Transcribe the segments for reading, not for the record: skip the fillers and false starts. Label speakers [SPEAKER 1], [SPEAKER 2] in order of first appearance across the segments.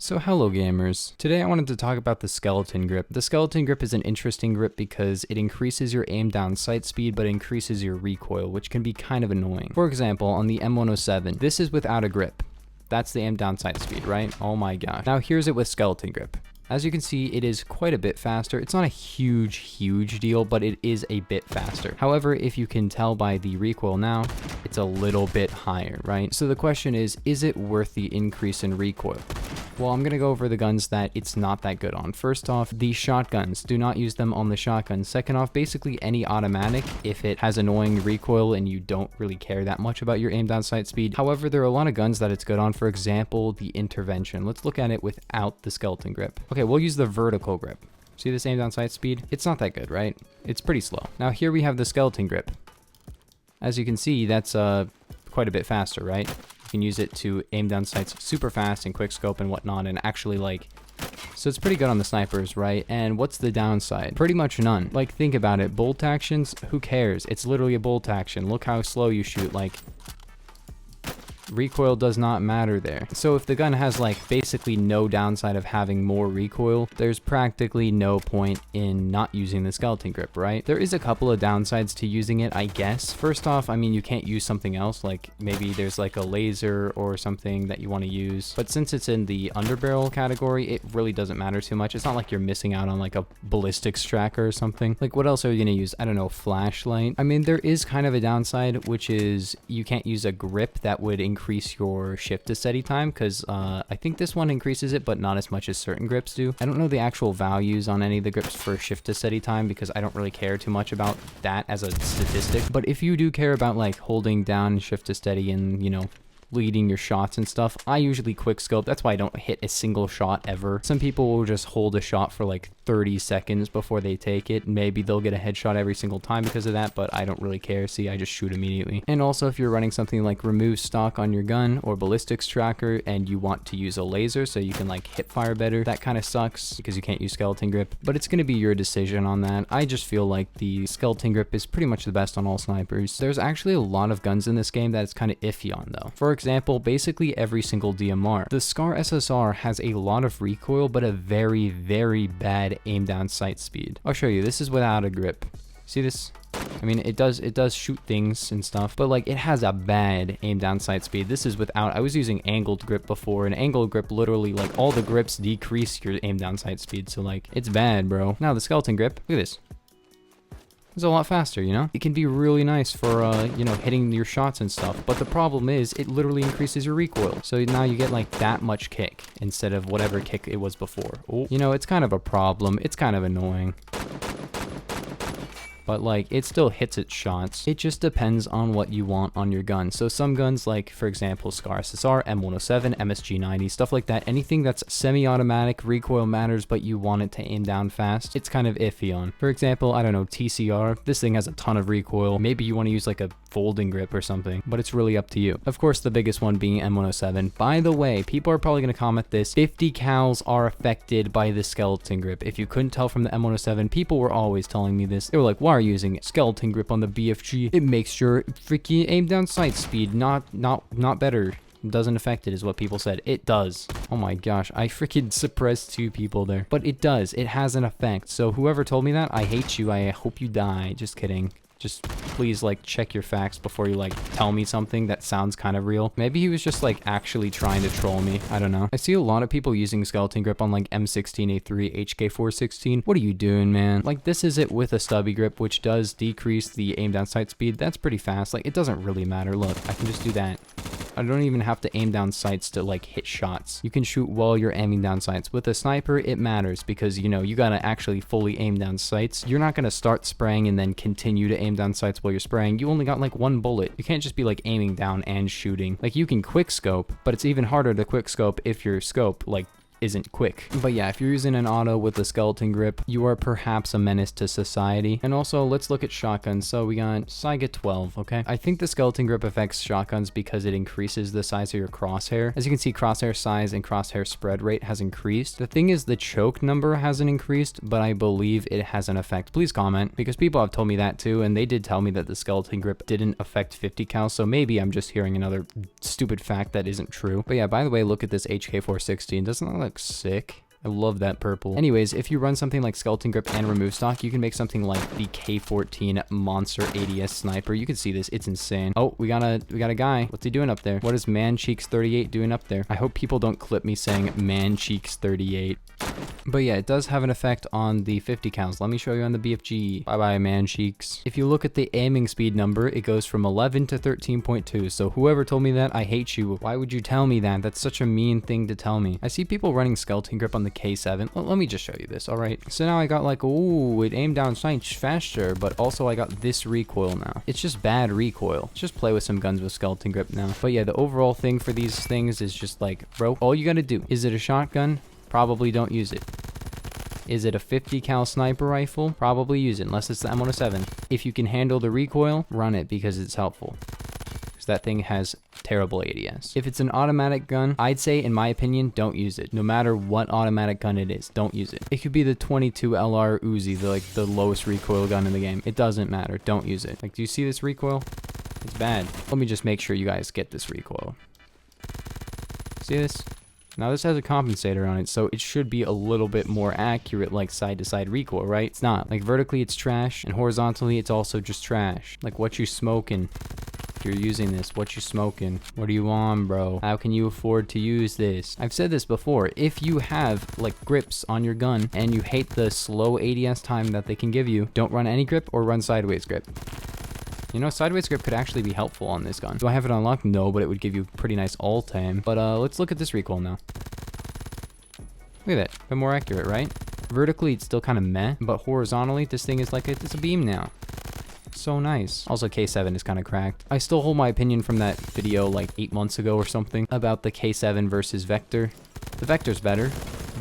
[SPEAKER 1] So hello gamers, today I wanted to talk about the skeleton grip. The skeleton grip is an interesting grip because it increases your aim down sight speed but increases your recoil, which can be kind of annoying. For example, on the M107, this is without a grip. That's the aim down sight speed, right? Oh my gosh. Now here's it with skeleton grip. As you can see, it is quite a bit faster. It's not a huge deal, but it is a bit faster. However, if you can tell by the recoil now, it's a little bit higher, right? So the question is it worth the increase in recoil? Well, I'm gonna go over the guns that it's not that good on. First off, the shotguns. Do not use them on the shotgun. Second off, basically any automatic, if it has annoying recoil and you don't really care that much about your aim down sight speed. However, there are a lot of guns that it's good on. For example, the intervention. Let's look at it without the skeleton grip. Okay, we'll use the vertical grip. See this aim down sight speed? It's not that good, right? It's pretty slow. Now here we have the skeleton grip. As you can see, that's quite a bit faster, right? You can use it to aim down sights super fast and quick scope and whatnot, and actually so it's pretty good on the snipers, right? And what's the downside? Pretty much none. Like, think about it. Bolt actions, who cares? It's literally a bolt action. Look how slow you shoot. Like, recoil does not matter there. So if the gun has basically no downside of having more recoil, there's practically no point in not using the skeleton grip, right? There is a couple of downsides to using it, I guess. First off, I mean, you can't use something else, like maybe there's a laser or something that you want to use. But since it's in the underbarrel category, it really doesn't matter too much. It's not like you're missing out on a ballistics tracker or something. Like, what else are you gonna use? I don't know, flashlight. I mean, there is kind of a downside, which is you can't use a grip that would increase your shift to steady time, because I think this one increases it, but not as much as certain grips do. I don't know the actual values on any of the grips for shift to steady time because I don't really care too much about that as a statistic. But if you do care about holding down shift to steady and, you know, leading your shots and stuff, I usually quick scope. That's why I don't hit a single shot ever. Some people will just hold a shot for 30 seconds before they take it. Maybe they'll get a headshot every single time because of that, but I don't really care. See, I just shoot immediately. And also, if you're running something like remove stock on your gun or ballistics tracker and you want to use a laser so you can hip fire better, that kind of sucks because you can't use skeleton grip, but it's going to be your decision on that. I just feel like the skeleton grip is pretty much the best on all snipers. There's actually a lot of guns in this game that it's kind of iffy on though. For example, basically every single DMR. The SCAR SSR has a lot of recoil, but a very bad aim down sight speed. I'll show you. This is without a grip. See this? I mean, it does shoot things and stuff, but it has a bad aim down sight speed. This is without. I was using angled grip before, and angled grip literally all the grips decrease your aim down sight speed, so it's bad, bro. Now the skeleton grip, look at this. It's a lot faster, you know? It can be really nice for, you know, hitting your shots and stuff. But the problem is it literally increases your recoil. So now you get that much kick instead of whatever kick it was before. Oh, you know, it's kind of a problem. It's kind of annoying. But it still hits its shots. It just depends on what you want on your gun. So some guns for example, SCAR SSR, M107, MSG90, stuff like that, anything that's semi-automatic, recoil matters, but you want it to aim down fast, it's kind of iffy on. For example, I don't know, TCR, this thing has a ton of recoil. Maybe you want to use a folding grip or something, but it's really up to you. Of course, the biggest one being M107. By the way, people are probably going to comment this, 50 cals are affected by the skeleton grip. If you couldn't tell from the M107, people were always telling me this. They were like, why are you using skeleton grip on the BFG? It makes your freaking aim down sight speed not better. It doesn't affect it, is what people said. It does. Oh my gosh, I freaking suppressed 2 people there. But it does. It has an effect. So whoever told me that, I hate you. I hope you die. Just kidding. Just please check your facts before you tell me something that sounds kind of real. Maybe he was just actually trying to troll me. I don't know. I see a lot of people using skeleton grip on M16A3, HK416. What are you doing, man? This is it with a stubby grip, which does decrease the aim down sight speed. That's pretty fast. It doesn't really matter. Look, I can just do that. I don't even have to aim down sights to hit shots. You can shoot while you're aiming down sights. With a sniper, it matters because, you know, you gotta actually fully aim down sights. You're not gonna start spraying and then continue to aim down sights while you're spraying. You only got 1 bullet. You can't just be aiming down and shooting. You can quick scope, but it's even harder to quick scope if your scope isn't quick. But yeah, if you're using an auto with a skeleton grip, you are perhaps a menace to society. And also, let's look at shotguns. So we got Saiga 12, okay? I think the skeleton grip affects shotguns because it increases the size of your crosshair. As you can see, crosshair size and crosshair spread rate has increased. The thing is, the choke number hasn't increased, but I believe it has an effect. Please comment, because people have told me that too, and they did tell me that the skeleton grip didn't affect 50 cal, so maybe I'm just hearing another stupid fact that isn't true. But yeah, by the way, look at this HK416. Doesn't that looks sick. I love that purple. Anyways, if you run something like skeleton grip and remove stock, you can make something like the K14 monster ADS sniper. You can see this, it's insane. Oh, we got a guy. What's he doing up there? What is Man Cheeks 38 doing up there? I hope people don't clip me saying Man Cheeks 38. But yeah, it does have an effect on the 50 counts. Let me show you on the BFG. Bye-bye, Man Cheeks. If you look at the aiming speed number, it goes from 11 to 13.2. So whoever told me that, I hate you. Why would you tell me that? That's such a mean thing to tell me. I see people running skeleton grip on the K7. Let me just show you this, all right? So now I got like, ooh, it aimed down sights faster, but also I got this recoil now. It's just bad recoil. Just play with some guns with skeleton grip now. But yeah, the overall thing for these things is just like, bro, all you gotta do, is it a shotgun? Probably don't use it. Is it a 50 cal sniper rifle? Probably use it, unless it's the M107. If you can handle the recoil, run it because it's helpful. Because that thing has terrible ADS. If it's an automatic gun, I'd say, in my opinion, don't use it. No matter what automatic gun it is, don't use it. It could be the 22 LR Uzi, the lowest recoil gun in the game. It doesn't matter. Don't use it. Like, do you see this recoil? It's bad. Let me just make sure you guys get this recoil. See this? Now this has a compensator on it, so it should be a little bit more accurate, like side-to-side recoil, right? It's not. Like vertically it's trash, and horizontally it's also just trash. Like what you smoking? If you're using this, what you smoking? What do you want, bro? How can you afford to use this? I've said this before. If you have like grips on your gun and you hate the slow ADS time that they can give you, don't run any grip or run sideways grip. You know, sideways grip could actually be helpful on this gun. Do I have it unlocked? No, but it would give you pretty nice ult aim. But let's look at this recoil now. Look at that, a bit more accurate, right? Vertically, it's still kind of meh, but horizontally, this thing is like, it's a beam now. So nice. Also, K7 is kind of cracked. I still hold my opinion from that video like 8 months ago or something about the K7 versus Vector. The Vector's better,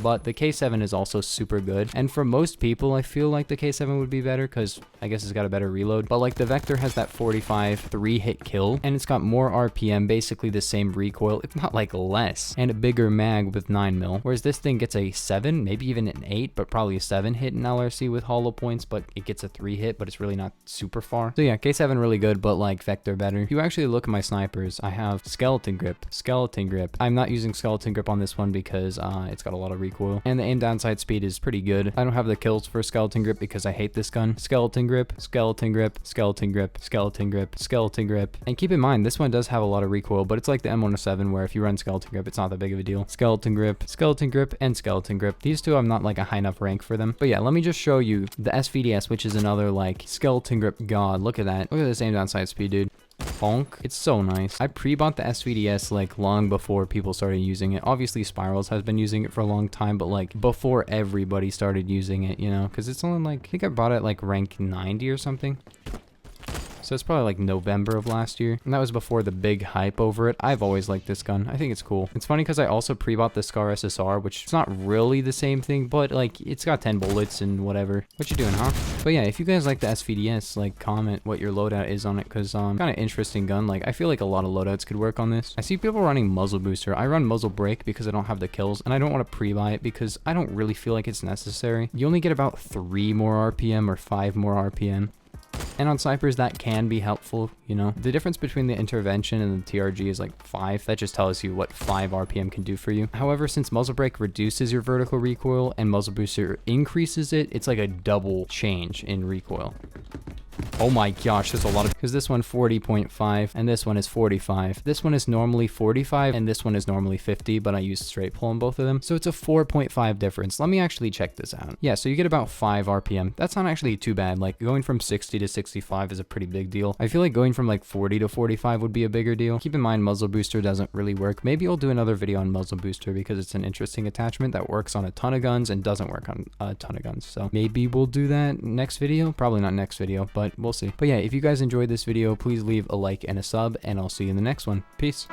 [SPEAKER 1] but the K7 is also super good. And for most people, I feel like the K7 would be better because I guess it's got a better reload. But like the Vector has that 45 3-hit kill, and it's got more RPM, basically the same recoil, if not like less, and a bigger mag with 9mm. Whereas this thing gets a 7, maybe even an 8, but probably a 7 hit in LRC with hollow points, but it gets a 3 hit, but it's really not super far. So yeah, K7 really good, but like Vector better. If you actually look at my snipers, I have skeleton grip. I'm not using skeleton grip on this one because it's got a lot of recoil, and the aim downside speed is pretty good. I don't have the kills for skeleton grip because I hate this gun. Skeleton grip, skeleton grip, skeleton grip, skeleton grip, skeleton grip. And keep in mind, this one does have a lot of recoil, but it's like the M107 where if you run skeleton grip, it's not that big of a deal. Skeleton grip, and skeleton grip. These two, I'm not like a high enough rank for them. But yeah, let me just show you the SVDS, which is another like skeleton grip god. Look at that. Look at this aim downside speed, dude. Bonk. It's so nice. I pre-bought the SVDS like long before people started using it. Obviously Spirals has been using it for a long time, but like before everybody started using it, you know, because it's only like, I think I bought it like rank 90 or something. So it's probably like November of last year. And that was before the big hype over it. I've always liked this gun. I think it's cool. It's funny because I also pre-bought the Scar SSR, which is not really the same thing, but like it's got 10 bullets and whatever. What you doing, huh? But yeah, if you guys like the SVDS, like comment what your loadout is on it, because kind of interesting gun. Like I feel like a lot of loadouts could work on this. I see people running muzzle booster. I run muzzle brake because I don't have the kills, and I don't want to pre-buy it because I don't really feel like it's necessary. You only get about 3 more RPM or 5 more RPM. And on snipers, that can be helpful, you know. The difference between the intervention and the TRG is like 5. That just tells you what 5 RPM can do for you. However, since muzzle brake reduces your vertical recoil and muzzle booster increases it, it's like a double change in recoil. Oh my gosh, there's a lot of, because this one 40.5 and this one is 45. This one is normally 45 and this one is normally 50, but I use straight pull on both of them. So it's a 4.5 difference. Let me actually check this out. Yeah, so you get about 5 RPM. That's not actually too bad. Like going from 60 to 65 is a pretty big deal. I feel like going from like 40 to 45 would be a bigger deal. Keep in mind, muzzle booster doesn't really work. Maybe I'll do another video on muzzle booster because it's an interesting attachment that works on a ton of guns and doesn't work on a ton of guns. So maybe we'll do that next video. Probably not next video, but we'll see. But yeah, if you guys enjoyed this video, please leave a like and a sub, and I'll see you in the next one. Peace.